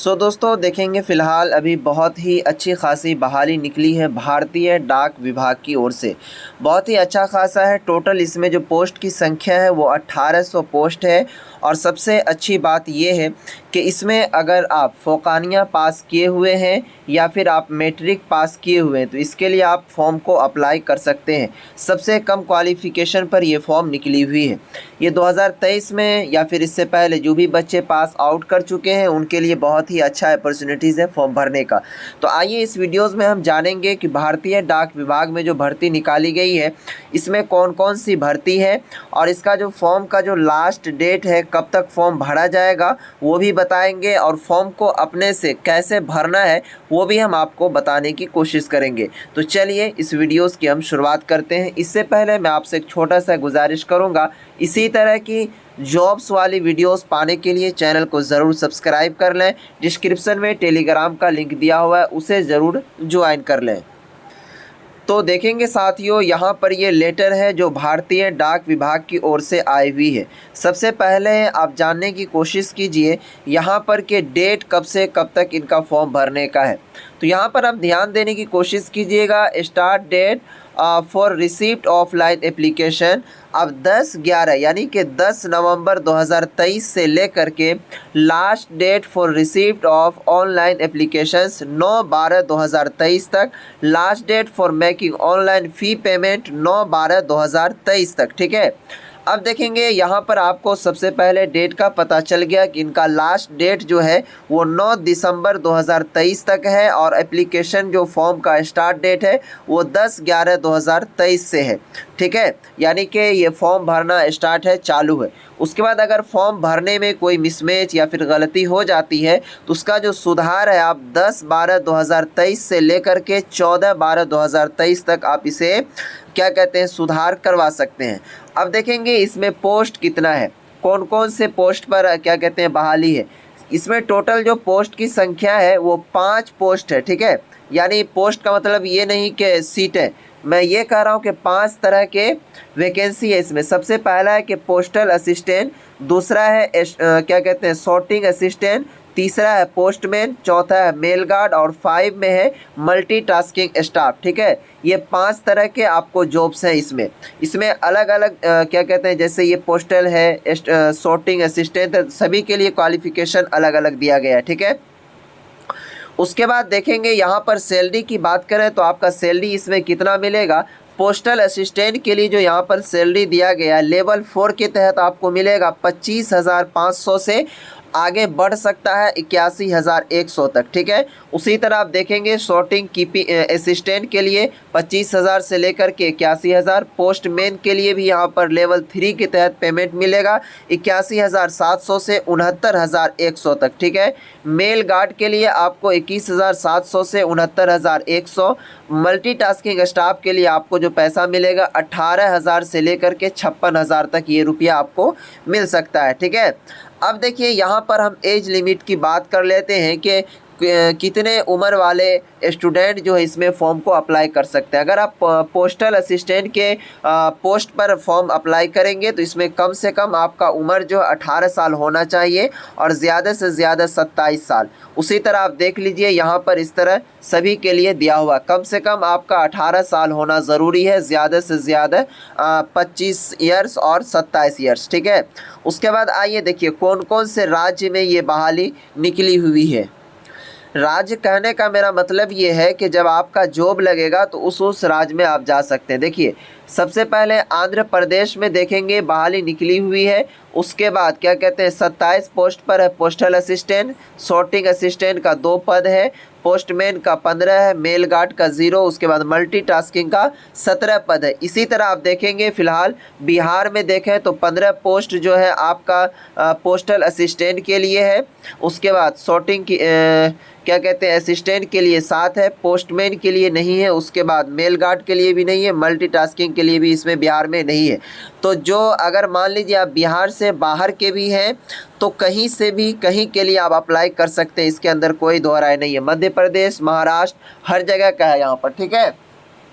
सो दोस्तों देखेंगे फ़िलहाल अभी बहुत ही अच्छी खासी बहाली निकली है भारतीय डाक विभाग की ओर से। बहुत ही अच्छा खासा है। टोटल इसमें जो पोस्ट की संख्या है वो 1800 पोस्ट है। और सबसे अच्छी बात ये है कि इसमें अगर आप फ़ौक़ानिया पास किए हुए हैं या फिर आप मैट्रिक पास किए हुए हैं तो इसके लिए आप फॉर्म को अप्लाई कर सकते हैं। सबसे कम क्वालिफ़िकेशन पर ये फॉर्म निकली हुई है। ये 2023 में या फिर इससे पहले जो भी बच्चे पास आउट कर चुके हैं उनके लिए बहुत ही अच्छा अपॉर्चुनिटीज़ है फॉर्म भरने का। तो आइए इस वीडियोज़ में हम जानेंगे कि भारतीय डाक विभाग में जो भर्ती निकाली गई है इसमें कौन कौन सी भर्ती है और इसका जो फॉर्म का जो लास्ट डेट है, कब तक फॉर्म भरा जाएगा वो भी बताएंगे और फॉर्म को अपने से कैसे भरना है वो भी हम आपको बताने की कोशिश करेंगे। तो चलिए इस वीडियोज़ की हम शुरुआत करते हैं। इससे पहले मैं आपसे एक छोटा सा गुजारिश करूँगा, इसी तरह की जॉब्स वाली वीडियोस पाने के लिए चैनल को ज़रूर सब्सक्राइब कर लें। डिस्क्रिप्शन में टेलीग्राम का लिंक दिया हुआ है, उसे ज़रूर ज्वाइन कर लें। तो देखेंगे साथियों, यहाँ पर ये लेटर है जो भारतीय डाक विभाग की ओर से आई हुई है। सबसे पहले आप जानने की कोशिश कीजिए यहाँ पर के डेट कब से कब तक इनका फॉर्म भरने का है। तो यहाँ पर आप ध्यान देने की कोशिश कीजिएगा। Start date for receipt offline application अब 10/11 यानी कि 10 नवंबर 2023 से लेकर के last date for receipt of online applications 9/12/2023 तक, last date for making online fee payment 9/12/2023 तक। ठीक है, अब देखेंगे यहाँ पर आपको सबसे पहले डेट का पता चल गया कि इनका लास्ट डेट जो है वो 9 दिसंबर 2023 तक है और एप्लीकेशन जो फॉर्म का स्टार्ट डेट है वो 10/11/2023 से है। ठीक है, यानी कि ये फॉर्म भरना स्टार्ट है, चालू है। उसके बाद अगर फॉर्म भरने में कोई मिसमैच या फिर गलती हो जाती है तो उसका जो सुधार है आप 10/12/2023 से लेकर के 14/12/2023 तक आप इसे क्या कहते हैं सुधार करवा सकते हैं। अब देखेंगे इसमें पोस्ट कितना है, कौन कौन से पोस्ट पर क्या कहते हैं बहाली है। इसमें टोटल जो पोस्ट की संख्या है वो 5 पोस्ट है। ठीक है, यानी पोस्ट का मतलब ये नहीं कि सीट है, मैं ये कह रहा हूँ कि 5 तरह के वैकेंसी है इसमें। सबसे पहला है कि पोस्टल असिस्टेंट, दूसरा है क्या कहते हैं सॉर्टिंग असिस्टेंट, तीसरा है पोस्टमैन, चौथा है मेल गार्ड और 5 में है मल्टीटास्किंग स्टाफ। ठीक है, ये 5 तरह के आपको जॉब्स हैं इसमें अलग अलग क्या कहते हैं, जैसे ये पोस्टल है, सॉर्टिंग असिस्टेंट, सभी के लिए क्वालिफिकेशन अलग अलग दिया गया है। ठीक है, उसके बाद देखेंगे यहाँ पर सैलरी की बात करें तो आपका सैलरी इसमें कितना मिलेगा। पोस्टल असिस्टेंट के लिए जो यहाँ पर सैलरी दिया गया है लेवल 4 के तहत आपको मिलेगा 25,500 से आगे बढ़ सकता है 81,100 तक। ठीक है, उसी तरह आप देखेंगे सॉर्टिंग कीपिंग असिस्टेंट के लिए 25,000 से लेकर के 81,000। पोस्टमैन के लिए भी यहाँ पर लेवल 3 के तहत पेमेंट मिलेगा 81,700 से 69,100 तक। ठीक है, मेल गार्ड के लिए आपको 21,700 से 69,100। मल्टीटास्किंग स्टाफ के लिए आपको जो पैसा मिलेगा 18,000 से लेकर के 56,000 तक ये रुपया आपको मिल सकता है। ठीक है, अब देखिए यहाँ पर हम एज लिमिट की बात कर लेते हैं कि कितने उम्र वाले स्टूडेंट जो है इसमें फॉर्म को अप्लाई कर सकते हैं। अगर आप पोस्टल असिस्टेंट के पोस्ट पर फॉर्म अप्लाई करेंगे तो इसमें कम से कम आपका उम्र जो 18 साल होना चाहिए और ज़्यादा से ज़्यादा 27 साल। उसी तरह आप देख लीजिए यहाँ पर इस तरह सभी के लिए दिया हुआ, कम से कम आपका 18 साल होना ज़रूरी है, ज़्यादा से ज़्यादा 25 ईयर्स और 27 ईयर्स। ठीक है, उसके बाद आइए देखिए कौन कौन से राज्य में ये बहाली निकली हुई है। राज्य कहने का मेरा मतलब ये है कि जब आपका जॉब लगेगा तो उस राज्य में आप जा सकते हैं। देखिए सबसे पहले आंध्र प्रदेश में देखेंगे बहाली निकली हुई है। उसके बाद क्या कहते हैं 27 पोस्ट पर है पोस्टल असिस्टेंट, सॉर्टिंग असिस्टेंट का 2 पद है, पोस्टमैन का 15 है, मेल गार्ड का 0, उसके बाद मल्टीटास्किंग का 17 पद है। इसी तरह आप देखेंगे फ़िलहाल बिहार में देखें तो 15 पोस्ट जो है आपका पोस्टल असिस्टेंट के लिए है। उसके बाद सॉर्टिंग की क्या कहते हैं असिस्टेंट के लिए 7 है, पोस्टमैन के लिए नहीं है, उसके बाद मेल गार्ड के लिए भी नहीं है, मल्टीटास्किंग के लिए भी इसमें बिहार में नहीं है। तो जो अगर मान लीजिए आप बिहार से बाहर के भी हैं तो कहीं से भी कहीं के लिए आप अप्लाई कर सकते हैं, इसके अंदर कोई दो राय नहीं है। मध्य प्रदेश, महाराष्ट्र, हर जगह का है यहाँ पर। ठीक है,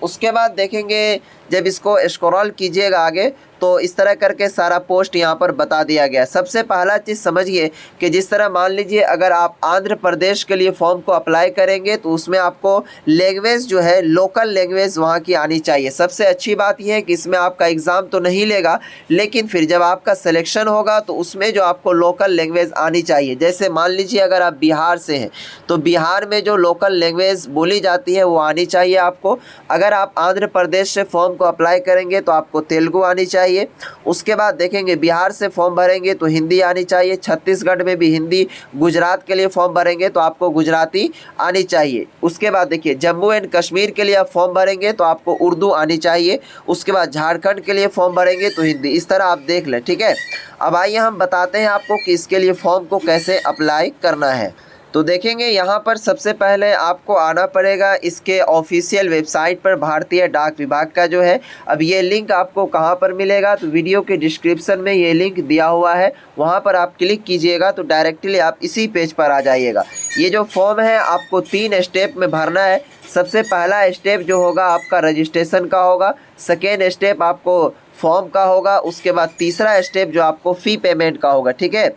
उसके बाद देखेंगे जब इसको स्क्रॉल कीजिएगा आगे तो इस तरह करके सारा पोस्ट यहाँ पर बता दिया गया है। सबसे पहला चीज़ समझिए कि जिस तरह मान लीजिए अगर आप आंध्र प्रदेश के लिए फॉर्म को अप्लाई करेंगे तो उसमें आपको लैंग्वेज जो है लोकल लैंग्वेज वहाँ की आनी चाहिए। सबसे अच्छी बात यह है कि इसमें आपका एग्ज़ाम तो नहीं लेगा, लेकिन फिर जब आपका सिलेक्शन होगा तो उसमें जो आपको लोकल लैंग्वेज आनी चाहिए। जैसे मान लीजिए अगर आप बिहार से हैं तो बिहार में जो लोकल लैंग्वेज बोली जाती है वो आनी चाहिए आपको। अगर आप आंध्र प्रदेश से फॉर्म को अप्लाई करेंगे तो आपको तेलुगु आनी चाहिए। उसके बाद देखेंगे बिहार से फॉर्म भरेंगे तो हिंदी आनी चाहिए, छत्तीसगढ़ में भी हिंदी, गुजरात के लिए फॉर्म भरेंगे तो आपको गुजराती आनी चाहिए। उसके बाद देखिए जम्मू एंड कश्मीर के लिए आप फॉर्म भरेंगे तो आपको उर्दू आनी चाहिए। उसके बाद झारखंड के लिए फॉर्म भरेंगे तो हिंदी। इस तरह आप देख लें, ठीक है। अब आइए हम बताते हैं आपको कि इसके लिए फॉर्म को कैसे अप्लाई करना है। तो देखेंगे यहाँ पर सबसे पहले आपको आना पड़ेगा इसके ऑफिशियल वेबसाइट पर, भारतीय डाक विभाग का जो है। अब ये लिंक आपको कहाँ पर मिलेगा, तो वीडियो के डिस्क्रिप्शन में ये लिंक दिया हुआ है, वहाँ पर आप क्लिक कीजिएगा तो डायरेक्टली आप इसी पेज पर आ जाइएगा। ये जो फॉर्म है आपको 3 स्टेप में भरना है। सबसे पहला स्टेप जो होगा आपका रजिस्ट्रेशन का होगा, सेकेंड स्टेप आपको फॉर्म का होगा, उसके बाद तीसरा स्टेप जो आपको फ़ी पेमेंट का होगा, ठीक है।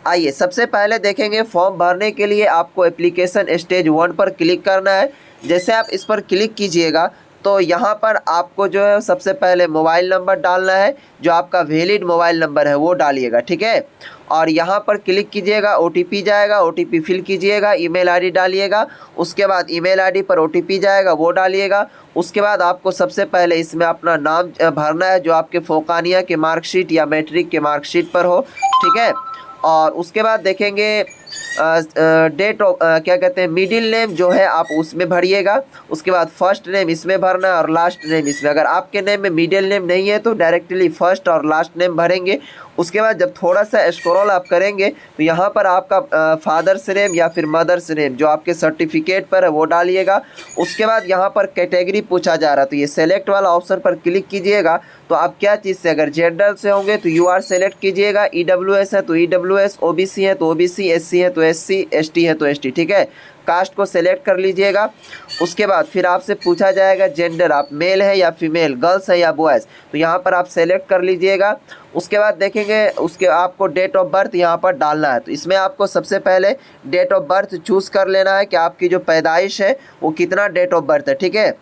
आइए सबसे पहले देखेंगे फॉर्म भरने के लिए आपको एप्लीकेशन स्टेज 1 पर क्लिक करना है। जैसे आप इस पर क्लिक कीजिएगा तो यहाँ पर आपको जो है सबसे पहले मोबाइल नंबर डालना है, जो आपका वैलिड मोबाइल नंबर है वो डालिएगा, ठीक है। और यहाँ पर क्लिक कीजिएगा, OTP जाएगा, OTP फिल कीजिएगा, ईमेल आईडी डालिएगा। उसके बाद ईमेल आईडी पर OTP जाएगा वो डालिएगा। उसके बाद आपको सबसे पहले इसमें अपना नाम भरना है जो आपके फोकानिया के मार्कशीट या मैट्रिक के मार्कशीट पर हो, ठीक है। और उसके बाद देखेंगे डेट ऑफ क्या कहते हैं मिडिल नेम जो है आप उसमें भरिएगा। उसके बाद फर्स्ट नेम इसमें भरना है और लास्ट नेम इसमें। अगर आपके नेम में मिडिल नेम नहीं है तो डायरेक्टली फर्स्ट और लास्ट नेम भरेंगे। उसके बाद जब थोड़ा सा स्क्रॉल आप करेंगे तो यहाँ पर आपका फादर्स नेम या फिर मदर्स नेम जो आपके सर्टिफिकेट पर है वो डालिएगा। उसके बाद यहाँ पर कैटेगरी पूछा जा रहा है तो ये सेलेक्ट वाला ऑप्शन पर क्लिक कीजिएगा। तो आप क्या चीज़ से, अगर जनरल से होंगे तो UR सेलेक्ट कीजिएगा, EWS है तो EWS, OBC है तो OBC, SC है तो SC, ST है तो ST, ठीक है। कास्ट को सेलेक्ट कर लीजिएगा। उसके बाद फिर आपसे पूछा जाएगा जेंडर, आप मेल है या फीमेल, गर्ल्स है या बॉयज़, तो यहाँ पर आप सेलेक्ट कर लीजिएगा। उसके बाद देखेंगे उसके आपको डेट ऑफ बर्थ यहाँ पर डालना है। तो इसमें आपको सबसे पहले डेट ऑफ बर्थ चूज़ कर लेना है कि आपकी जो पैदाइश है वो कितना डेट ऑफ बर्थ है, ठीक है।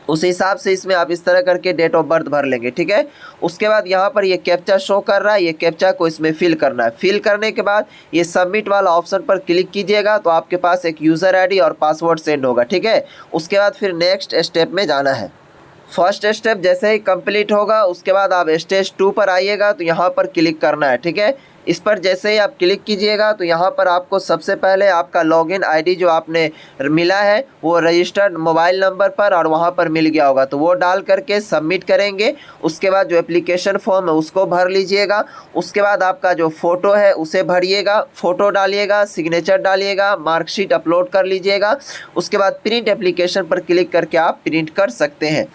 उस हिसाब से इसमें आप इस तरह करके डेट ऑफ बर्थ भर लेंगे, ठीक है। उसके बाद यहाँ पर ये कैप्चा शो कर रहा है, ये कैप्चा को इसमें फिल करना है। फिल करने के बाद ये सबमिट वाला ऑप्शन पर क्लिक कीजिएगा तो आपके पास एक यूज़र आईडी और पासवर्ड सेंड होगा, ठीक है। उसके बाद फिर नेक्स्ट स्टेप में जाना है। फर्स्ट स्टेप जैसे ही कंप्लीट होगा उसके बाद आप स्टेज 2 पर आइएगा तो यहाँ पर क्लिक करना है, ठीक है। इस पर जैसे ही आप क्लिक कीजिएगा तो यहाँ पर आपको सबसे पहले आपका लॉगिन आईडी जो आपने मिला है वो रजिस्टर्ड मोबाइल नंबर पर और वहाँ पर मिल गया होगा तो वो डाल करके सबमिट करेंगे। उसके बाद जो एप्लीकेशन फॉर्म है उसको भर लीजिएगा। उसके बाद आपका जो फ़ोटो है उसे भरिएगा, फ़ोटो डालिएगा, सिग्नेचर डालिएगा, मार्कशीट अपलोड कर लीजिएगा। उसके बाद प्रिंट एप्लीकेशन पर क्लिक करके आप प्रिंट कर सकते हैं।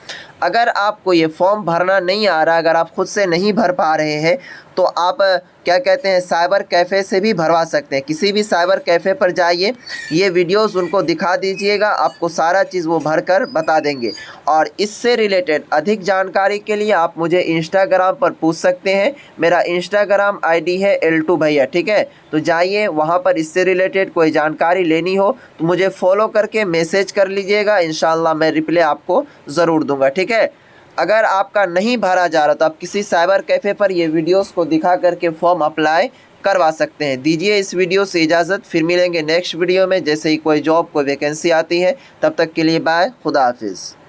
अगर आपको ये फॉर्म भरना नहीं आ रहा, अगर आप खुद से नहीं भर पा रहे हैं तो आप क्या कहते हैं साइबर कैफ़े से भी भरवा सकते हैं। किसी भी साइबर कैफ़े पर जाइए, ये वीडियोस उनको दिखा दीजिएगा, आपको सारा चीज़ वो भर कर बता देंगे। और इससे रिलेटेड अधिक जानकारी के लिए आप मुझे इंस्टाग्राम पर पूछ सकते हैं। मेरा इंस्टाग्राम आईडी है L2 भैया, ठीक है। तो जाइए वहाँ पर इससे रिलेटेड कोई जानकारी लेनी हो तो मुझे फॉलो करके मैसेज कर लीजिएगा, इंशाल्लाह मैं रिप्लाई आपको ज़रूर दूँगा, ठीक है। अगर आपका नहीं भरा जा रहा तो आप किसी साइबर कैफ़े पर ये वीडियोस को दिखा करके फॉर्म अप्लाई करवा सकते हैं। दीजिए इस वीडियो से इजाज़त, फिर मिलेंगे नेक्स्ट वीडियो में। जैसे ही कोई जॉब कोई वैकेंसी आती है, तब तक के लिए बाय, खुदा हाफिज़।